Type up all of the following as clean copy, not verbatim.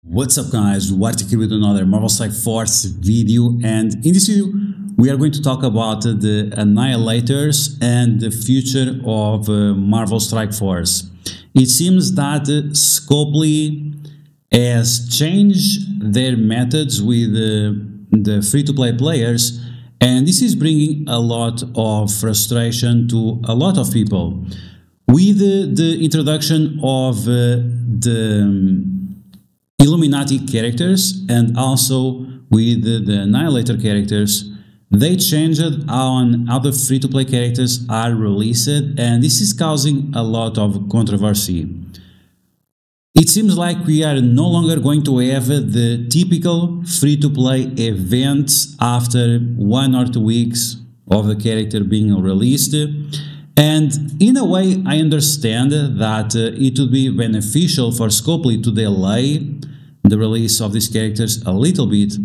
What's up guys, DuArktik here with another Marvel Strike Force video, and in this video we are going to talk about the Annihilators and the future of Marvel Strike Force. It seems that Scopely has changed their methods with the free-to-play players, and this is bringing a lot of frustration to a lot of people. With the introduction of the Illuminati characters and also with the Annihilator characters, they changed how the free-to-play characters are released, and this is causing a lot of controversy. It seems like we are no longer going to have the typical free-to-play events after 1 or 2 weeks of the character being released. And in a way, I understand that it would be beneficial for Scopely to delay the release of these characters a little bit,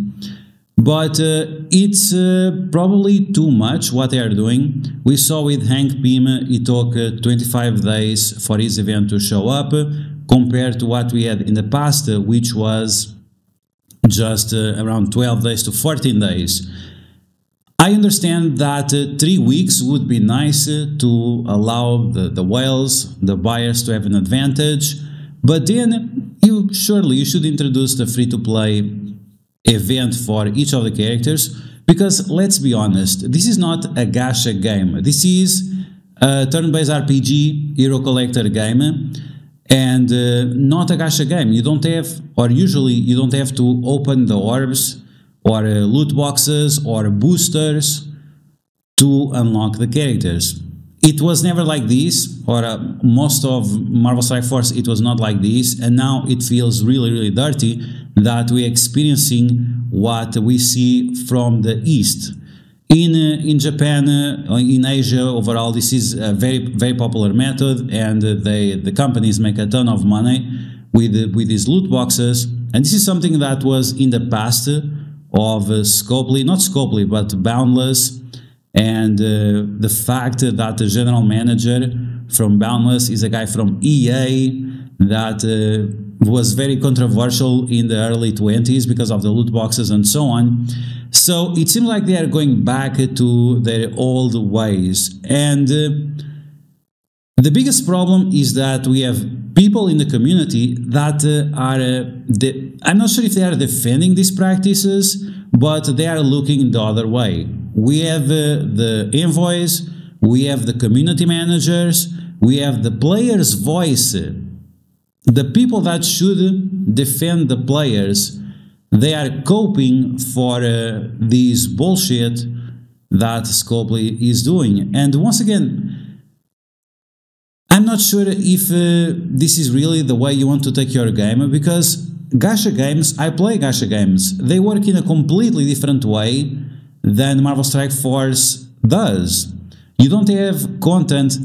but it's probably too much what they are doing. We saw with Hank Pym, it took 25 days for his event to show up, compared to what we had in the past, which was just around 12 days to 14 days. I understand that 3 weeks would be nice to allow the whales, the buyers, to have an advantage, but then you should introduce the free-to-play event for each of the characters, because let's be honest, this is not a gacha game. This is a turn-based RPG, hero collector game, and not a gacha game. You don't have, or usually you don't have to open the orbs or loot boxes or boosters to unlock the characters. It was never like this, or most of Marvel Strike Force it was not like this, and now it feels really dirty that we're experiencing what we see from the East. In Japan, in Asia overall, this is a very popular method, and the companies make a ton of money with these loot boxes, and this is something that was in the past of Scopely, not Scopely, but Boundless, and the fact that the general manager from Boundless is a guy from EA that was very controversial in the early 20s because of the loot boxes and so on. So it seems like they are going back to their old ways, and the biggest problem is that we have people in the community that I'm not sure if they are defending these practices, but they are looking the other way. We have the envoys, we have the community managers, we have the players' voice. The people that should defend the players, they are coping for this bullshit that Scopely is doing. And once again, I'm not sure if this is really the way you want to take your game, because gacha games, I play gacha games, they work in a completely different way than Marvel Strike Force does. You don't have content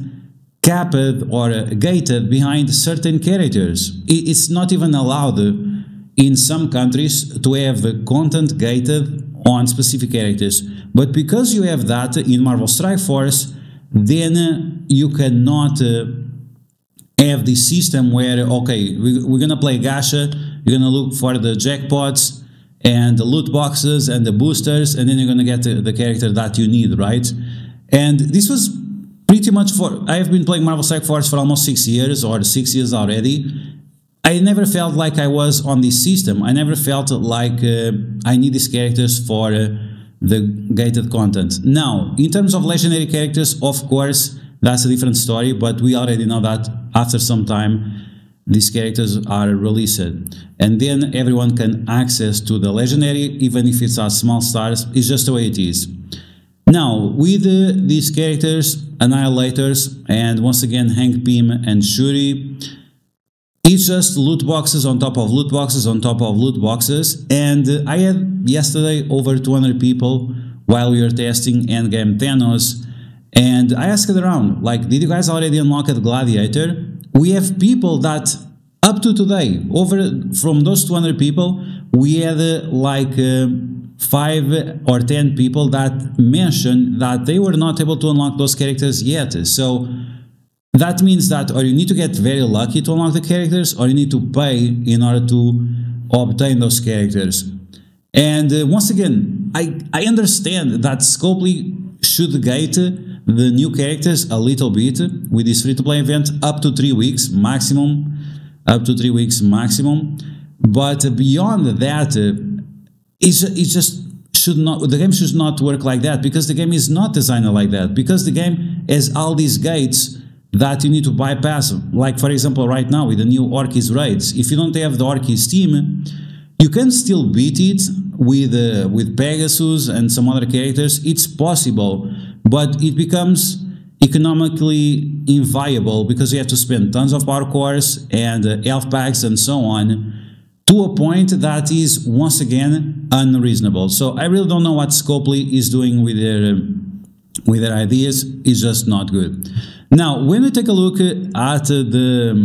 capped or gated behind certain characters. It's not even allowed in some countries to have content gated on specific characters. But because you have that in Marvel Strike Force, then you cannot have this system where, okay, we're gonna play gacha, you're gonna look for the jackpots and the loot boxes and the boosters, and then you're gonna get the character that you need, right? And this was pretty much I've been playing Marvel Strike Force for almost 6 years, or 6 years already. I never felt like I was on this system. I never felt like I need these characters for the gated content. Now, in terms of legendary characters, of course, that's a different story, but we already know that after some time these characters are released, and then everyone can access to the legendary, even if it's at small stars. It's just the way it is. Now, with these characters, Annihilators, and once again Hank Pym and Shuri, it's just loot boxes on top of loot boxes on top of loot boxes, and I had yesterday over 200 people while we were testing Endgame Thanos, and I asked around, like, did you guys already unlock the Gladiator? We have people that, up to today, from those 200 people, we had like 5 or 10 people that mentioned that they were not able to unlock those characters yet. So that means that or you need to get very lucky to unlock the characters, or you need to pay in order to obtain those characters. And once again, I understand that Scopely should gate the new characters a little bit with this free-to-play event up to 3 weeks maximum, but beyond that, it just should not, the game should not work like that, because the game is not designed like that, because the game has all these gates that you need to bypass. Like for example, right now with the new Orkis raids, if you don't have the Orkis team, you can still beat it with Pegasus and some other characters. It's possible, but it becomes economically inviable because you have to spend tons of power cores and health packs and so on, to a point that is once again unreasonable. So I really don't know what Scopely is doing with their ideas. It's just not good. Now, when we take a look at the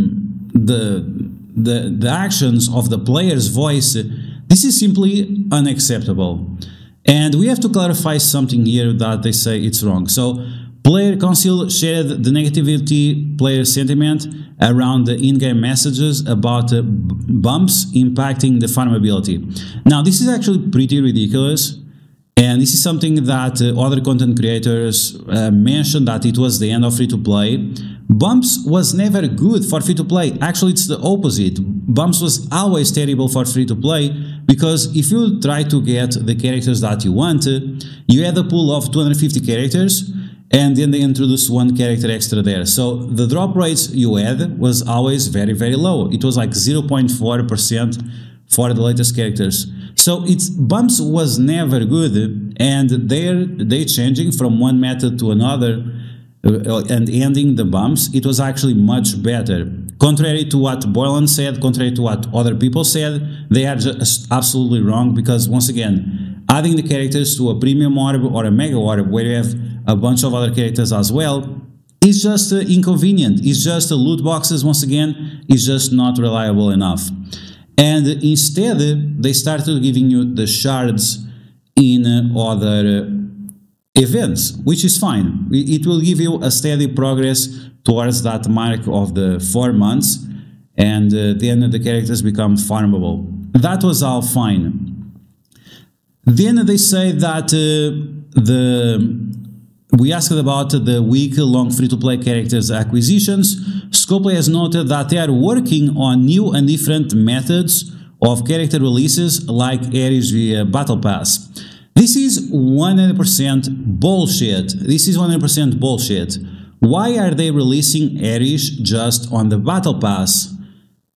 actions of the player's voice, this is simply unacceptable. And we have to clarify something here that they say it's wrong. So, Player Council shared the negativity player sentiment around the in-game messages about bumps impacting the farmability. Now, this is actually pretty ridiculous. And this is something that other content creators mentioned, that it was the end of free-to-play. Bumps was never good for free-to-play. Actually, it's the opposite. Bumps was always terrible for free-to-play, because if you try to get the characters that you want, you had a pool of 250 characters, and then they introduced one character extra there. So the drop rates you had was always very, very low. It was like 0.4% for the latest characters. So bumps was never good, and they changing from one method to another and ending the bumps, it was actually much better. Contrary to what Boylan said, contrary to what other people said, they are just absolutely wrong, because once again, adding the characters to a premium orb or a mega orb where you have a bunch of other characters as well is just inconvenient. It's just loot boxes, once again, is just not reliable enough. And instead, they started giving you the shards in other events, which is fine. It will give you a steady progress towards that mark of the 4 months, and then the characters become farmable. That was all fine. Then they say that we asked about the week-long free-to-play characters acquisitions. Scopely has noted that they are working on new and different methods of character releases, like Ares via Battle Pass. This is 100% bullshit. This is 100% bullshit. Why are they releasing Ares just on the Battle Pass?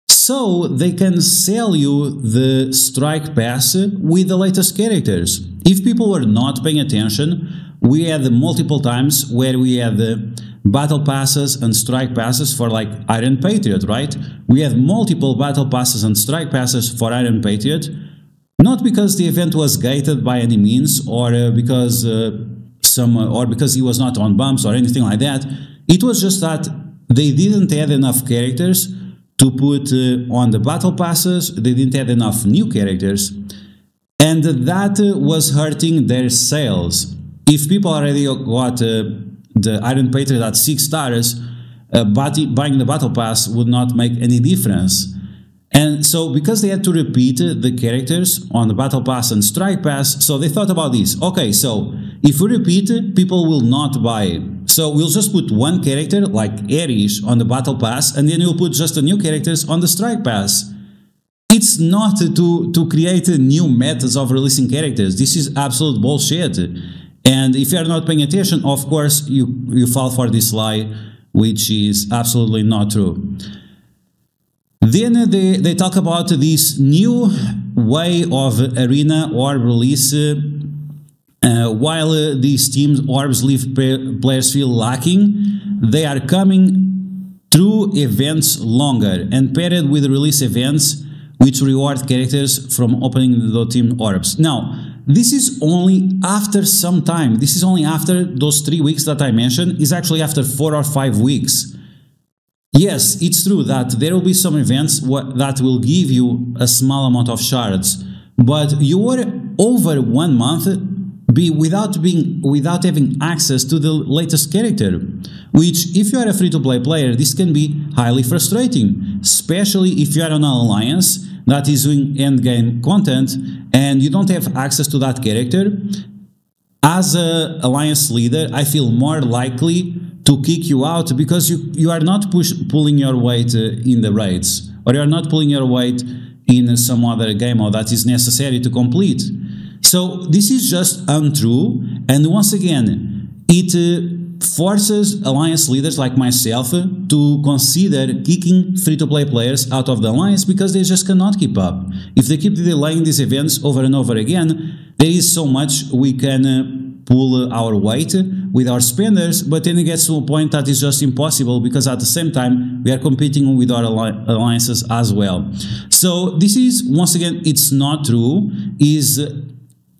So they can sell you the Strike Pass with the latest characters. If people were not paying attention, we had multiple times where we had the Battle Passes and Strike Passes for like Iron Patriot, right? We had multiple Battle Passes and Strike Passes for Iron Patriot, not because the event was gated by any means, or because he was not on bumps or anything like that. It was just that they didn't have enough characters to put on the Battle Passes. They didn't have enough new characters, and that was hurting their sales. If people already got the Iron Patriot at 6 stars, buying the Battle Pass would not make any difference. And so, because they had to repeat the characters on the Battle Pass and Strike Pass, so they thought about this. Okay, so if we repeat, people will not buy it. So we'll just put one character, like Ares, on the Battle Pass, and then we'll put just the new characters on the Strike Pass. It's not to create new methods of releasing characters. This is absolute bullshit. And if you're not paying attention, of course, you fall for this lie, which is absolutely not true. Then they talk about this new way of arena orb release. While these team orbs leave players feel lacking, they are coming through events longer and paired with release events which reward characters from opening the team orbs. Now, this is only after some time. This is only after those 3 weeks that I mentioned. Is actually after 4 or 5 weeks. Yes, it's true that there will be some events that will give you a small amount of shards, but you were over 1 month without having access to the latest character, which, if you are a free-to-play player, this can be highly frustrating, especially if you are on an alliance that is doing endgame content and you don't have access to that character, as a alliance leader, I feel more likely to kick you out because you are not pulling your weight in the raids, or you are not pulling your weight in some other game mode that is necessary to complete. So this is just untrue, and once again, it forces alliance leaders like myself to consider kicking free-to-play players out of the alliance because they just cannot keep up. If they keep delaying these events over and over again, there is so much we can pull our weight with our spenders, but then it gets to a point that is just impossible because at the same time we are competing with our alliances as well. So this is, once again, it's not true,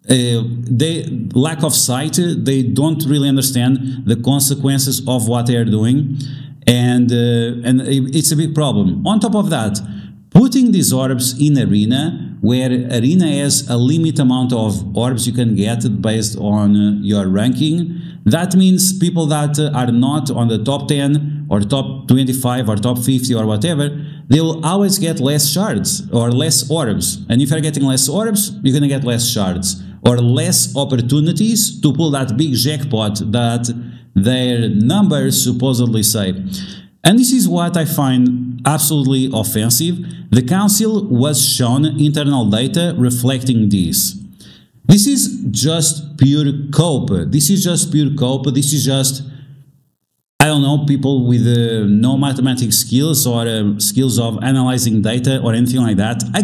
they lack of sight, they don't really understand the consequences of what they are doing, and it's a big problem. On top of that, putting these orbs in arena, where arena has a limit amount of orbs you can get based on your ranking, that means people that are not on the top 10 or top 25 or top 50 or whatever, they will always get less shards or less orbs. And if you're getting less orbs, you're going to get less shards or less opportunities to pull that big jackpot that their numbers supposedly say. And this is what I find absolutely offensive. The council was shown internal data reflecting this. This is just pure cope. This is just pure cope. This is just, I don't know, people with no mathematics skills or skills of analyzing data or anything like that. I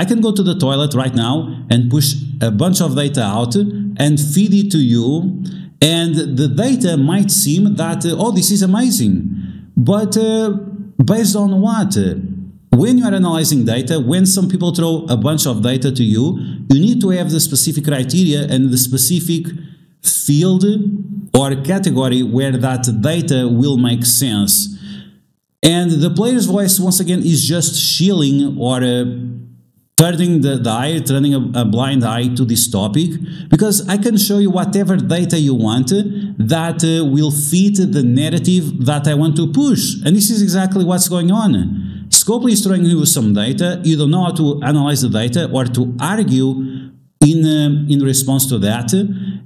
can go to the toilet right now and push a bunch of data out and feed it to you, and the data might seem that, oh, this is amazing. But based on what? When you are analyzing data, when some people throw a bunch of data to you, you need to have the specific criteria and the specific field or category where that data will make sense. And the player's voice, once again, is just shilling or turning turning a blind eye to this topic, because I can show you whatever data you want that will fit the narrative that I want to push. And this is exactly what's going on. Scopely is throwing you some data, you don't know how to analyze the data or to argue in response to that,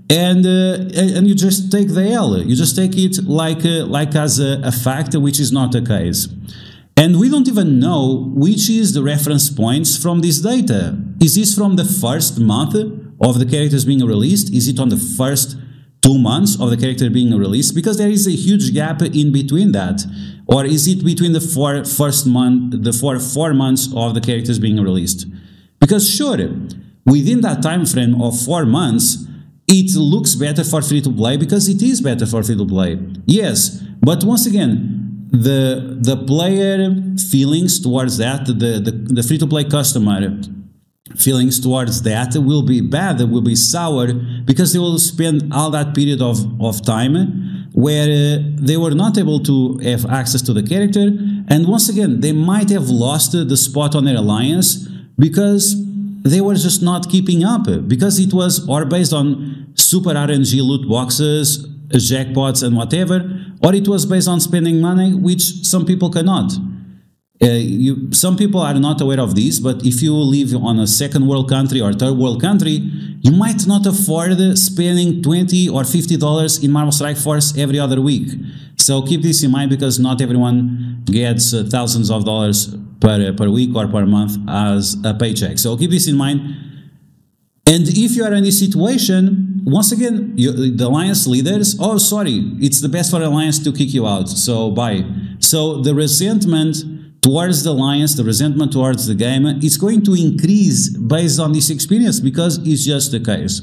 and you just take the L. You just take it like as a fact, which is not the case. And we don't even know which is the reference points from this data. Is this from the first month of the characters being released? Is it on the first 2 months of the character being released? Because there is a huge gap in between that. Or is it between the four months of the characters being released? Because sure, within that time frame of 4 months, it looks better for free-to-play because it is better for free-to-play. Yes, but once again, the player feelings towards that, the free-to-play customer feelings towards that will be bad, will be sour, because they will spend all that period of time where they were not able to have access to the character, and once again, they might have lost the spot on their alliance because they were just not keeping up, because it was or based on super RNG loot boxes, jackpots and whatever, or it was based on spending money, which some people cannot. Some people are not aware of this, but if you live on a second world country or third world country, you might not afford spending $20 or $50 in Marvel Strike Force every other week. So keep this in mind, because not everyone gets thousands of dollars per week or per month as a paycheck. So keep this in mind. And if you are in this situation, once again, the alliance leaders, oh, sorry, it's the best for the alliance to kick you out, so bye. So the resentment towards the alliance, the resentment towards the game, it's going to increase based on this experience, because it's just the case.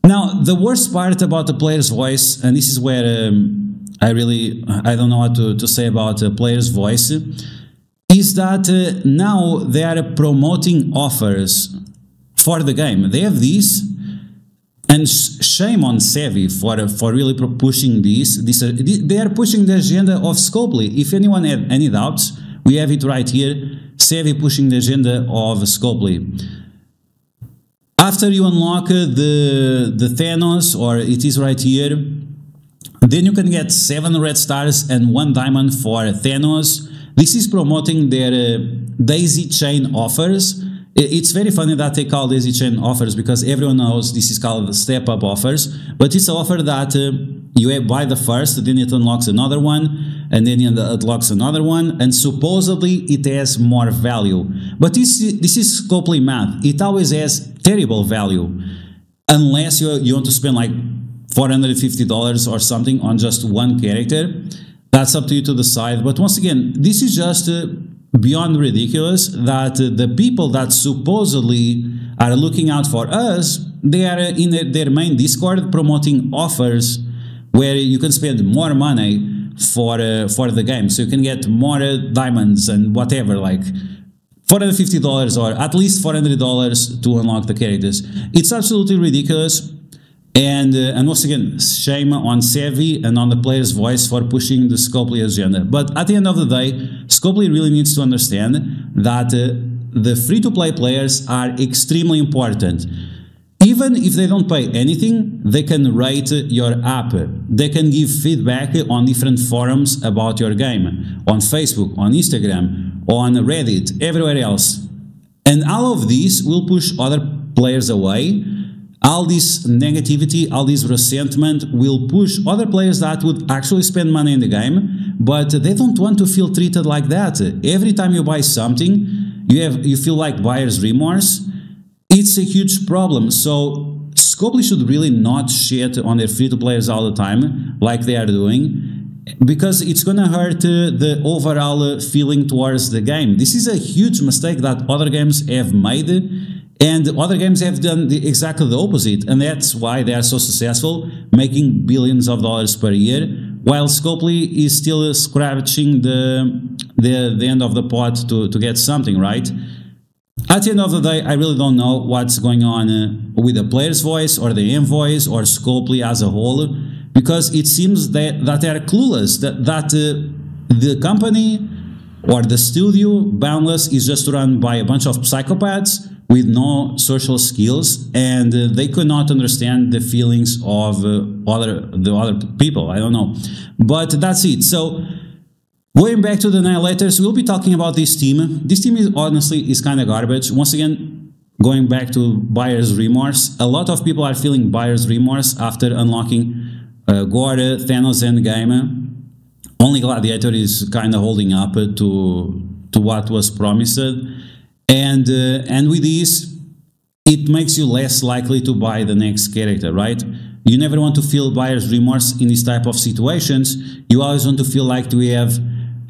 Now, the worst part about the player's voice, and this is where I don't know what to say about the player's voice, is that now they are promoting offers for the game. They have this, and shame on Savvy for really pushing this. They are pushing the agenda of Scopely. If anyone had any doubts, we have it right here. Savvy pushing the agenda of Scopely. After you unlock the Thanos, or it is right here, then you can get 7 red stars and 1 diamond for Thanos. This is promoting their daisy chain offers. It's very funny that they call daisy chain offers because everyone knows this is called step-up offers, but it's an offer that you buy the first, then it unlocks another one, and then it unlocks another one, and supposedly it has more value. But this is complete math. It always has terrible value, unless you want to spend like $450 or something on just one character. That's up to you to decide. But once again, this is just beyond ridiculous that the people that supposedly are looking out for us, they are in their main Discord promoting offers where you can spend more money for the game, so you can get more diamonds and whatever, like $450 or at least $400 to unlock the characters. It's absolutely ridiculous. And once again, shame on Savvy and on the player's voice for pushing the Scopely agenda. But at the end of the day, Scopely really needs to understand that the free-to-play players are extremely important. Even if they don't pay anything, they can rate your app. They can give feedback on different forums about your game, on Facebook, on Instagram, on Reddit, everywhere else. And all of these will push other players away. All this negativity, all this resentment will push other players that would actually spend money in the game, but they don't want to feel treated like that. Every time you buy something, you feel like buyer's remorse. It's a huge problem. So Scopely should really not shit on their free-to players all the time like they are doing, because it's gonna hurt the overall feeling towards the game. This is a huge mistake that other games have made, and other games have done exactly the opposite, and that's why they are so successful, making billions of dollars per year, while Scopely is still scratching the end of the pot to get something, right? At the end of the day, I really don't know what's going on with the player's voice or the envoys or Scopely as a whole, because it seems that they are clueless, that the company or the studio, Boundless, is just run by a bunch of psychopaths with no social skills, and they could not understand the feelings of the other people. I don't know, but that's it. So going back to the Annihilators, we'll be talking about this team. This team is honestly kind of garbage. Once again, going back to buyer's remorse, a lot of people are feeling buyer's remorse after unlocking Gore, Thanos Endgame. Only Gladiator is kind of holding up to what was promised. And with this, it makes you less likely to buy the next character, right? You never want to feel buyer's remorse in this type of situations. You always want to feel like we have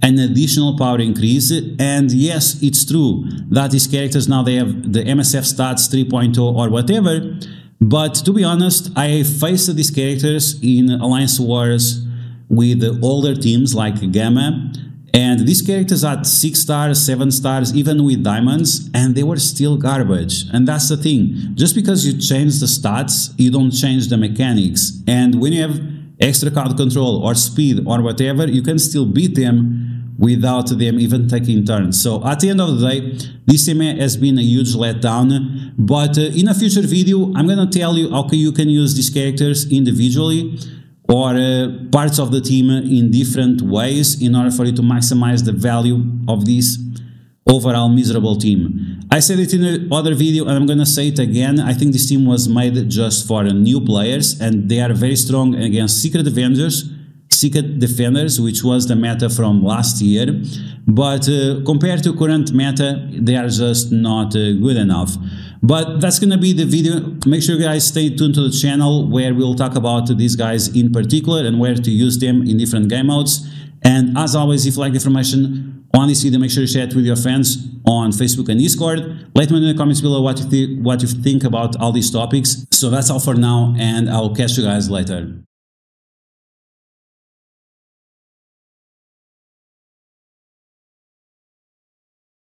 an additional power increase. And yes, it's true that these characters now, they have the MSF stats 3.0 or whatever. But to be honest, I faced these characters in Alliance Wars with older teams like Gamma. And these characters had 6 stars, 7 stars, even with diamonds, and they were still garbage. And that's the thing. Just because you change the stats, you don't change the mechanics. And when you have extra card control or speed or whatever, you can still beat them without them even taking turns. So at the end of the day, this team has been a huge letdown. But in a future video, I'm going to tell you how you can use these characters individually or parts of the team in different ways in order for you to maximize the value of this overall miserable team. I said it in the other video and I'm gonna say it again. I think this team was made just for new players, and they are very strong against Secret Defenders, which was the meta from last year. But compared to current meta, they are just not good enough. But that's gonna be the video. Make sure you guys stay tuned to the channel, where we'll talk about these guys in particular and where to use them in different game modes. And as always, if you like the information on this video, make sure you share it with your friends on Facebook and Discord. Let me know in the comments below what you think about all these topics. So that's all for now, and I'll catch you guys later.